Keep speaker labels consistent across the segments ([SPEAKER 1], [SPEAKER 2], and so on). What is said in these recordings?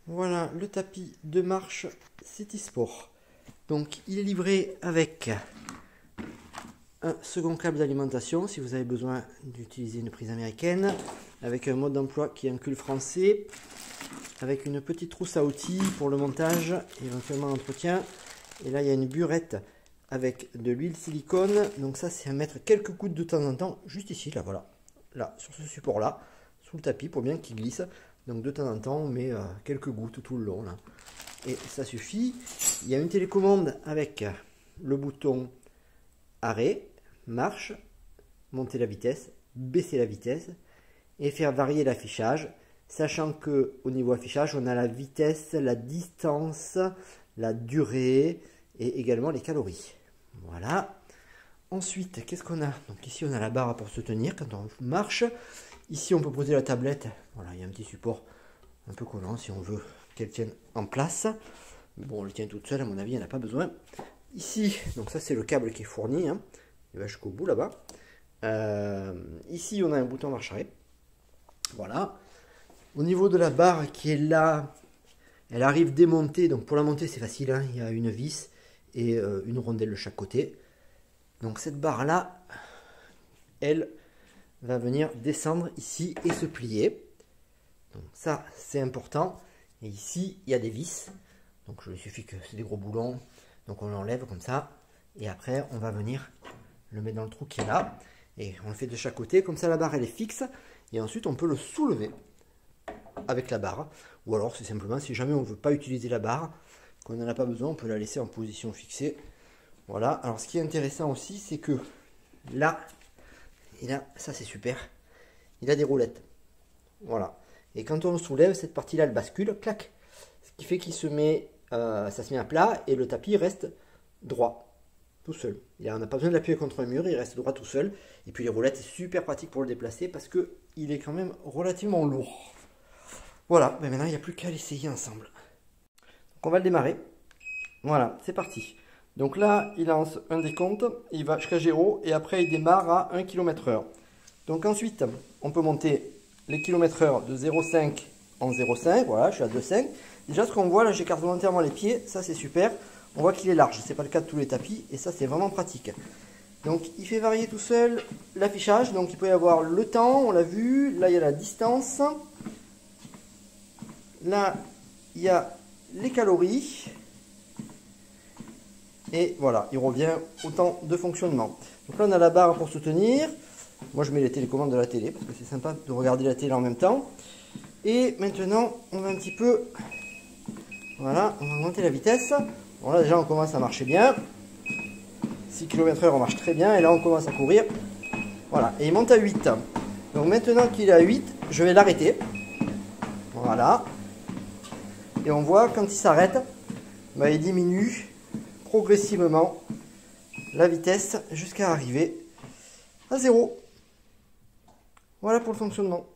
[SPEAKER 1] Voilà le tapis de marche CitySport. Donc il est livré avec un second câble d'alimentation si vous avez besoin d'utiliser une prise américaine, avec un mode d'emploi qui inclut le français, avec une petite trousse à outils pour le montage, éventuellement l'entretien. Et là il y a une burette avec de l'huile silicone, donc ça c'est à mettre quelques gouttes de temps en temps, juste ici, là voilà, là sur ce support là, sous le tapis pour bien qu'il glisse. Donc de temps en temps on met quelques gouttes tout le long là. Et ça suffit. Il y a une télécommande avec le bouton arrêt, marche, monter la vitesse, baisser la vitesse et faire varier l'affichage, sachant que au niveau affichage on a la vitesse, la distance, la durée et également les calories. Voilà. Ensuite, qu'est-ce qu'on a? Donc ici on a la barre pour se tenir quand on marche. Ici on peut poser la tablette. Voilà, il y a un petit support un peu collant si on veut qu'elle tienne en place. Mais bon, elle tient toute seule, à mon avis, elle n'a pas besoin. Ici, donc ça c'est le câble qui est fourni, hein. Il va jusqu'au bout là-bas. Ici, on a un bouton marche arrêt. Voilà. Au niveau de la barre qui est là, elle arrive démontée. Donc pour la monter, c'est facile, hein. Il y a une vis et une rondelle de chaque côté. Donc cette barre-là, elle va venir descendre ici et se plier. Donc ça, c'est important. Et ici, il y a des vis. Donc il suffit que c'est des gros boulons. Donc on l'enlève comme ça. Et après, on va venir le mettre dans le trou qui est là. Et on le fait de chaque côté. Comme ça, la barre, elle est fixe. Et ensuite, on peut le soulever avec la barre. Ou alors, c'est simplement, si jamais on ne veut pas utiliser la barre, qu'on n'en a pas besoin, on peut la laisser en position fixée. Voilà. Alors, ce qui est intéressant aussi, c'est que là, et là, ça c'est super, il a des roulettes. Voilà. Et quand on le soulève, cette partie-là, elle bascule, clac. Ce qui fait qu'il se met, ça se met à plat et le tapis reste droit, tout seul. On n'a pas besoin de l'appuyer contre un mur, il reste droit tout seul. Et puis les roulettes, c'est super pratique pour le déplacer parce qu'il est quand même relativement lourd. Voilà, ben maintenant il n'y a plus qu'à l'essayer ensemble. Donc on va le démarrer. Voilà, c'est parti. Donc là, il lance un décompte, il va jusqu'à 0 et après il démarre à 1 km/h. Donc ensuite, on peut monter les km/h de 0,5 en 0,5. Voilà, je suis à 2,5. Déjà, ce qu'on voit là, j'écarte volontairement les pieds, ça c'est super. On voit qu'il est large, ce n'est pas le cas de tous les tapis et ça c'est vraiment pratique. Donc il fait varier tout seul l'affichage, donc il peut y avoir le temps, on l'a vu, là il y a la distance, là il y a les calories. Et voilà, il revient au temps de fonctionnement. Donc là, on a la barre pour se tenir. Moi, je mets les télécommandes de la télé parce que c'est sympa de regarder la télé en même temps. Et maintenant, on va un petit peu... Voilà, on va monter la vitesse. Bon, là, déjà, on commence à marcher bien. 6 km/h, on marche très bien. Et là, on commence à courir. Voilà, et il monte à 8. Donc maintenant qu'il est à 8, je vais l'arrêter. Voilà. Et on voit, quand il s'arrête, bah, il diminue progressivement la vitesse jusqu'à arriver à 0. Voilà pour le fonctionnement.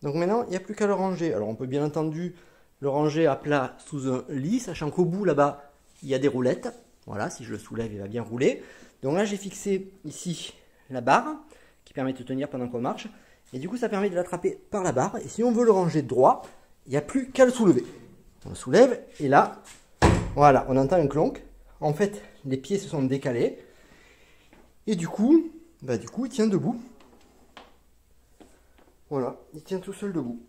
[SPEAKER 1] Donc maintenant, il n'y a plus qu'à le ranger. Alors on peut bien entendu le ranger à plat sous un lit, sachant qu'au bout là-bas, il y a des roulettes. Voilà, si je le soulève, il va bien rouler. Donc là, j'ai fixé ici la barre qui permet de tenir pendant qu'on marche. Et du coup, ça permet de l'attraper par la barre. Et si on veut le ranger droit, il n'y a plus qu'à le soulever. On le soulève et là, voilà, on entend un clonk. En fait, les pieds se sont décalés. Et du coup, il tient debout. Voilà, il tient tout seul debout.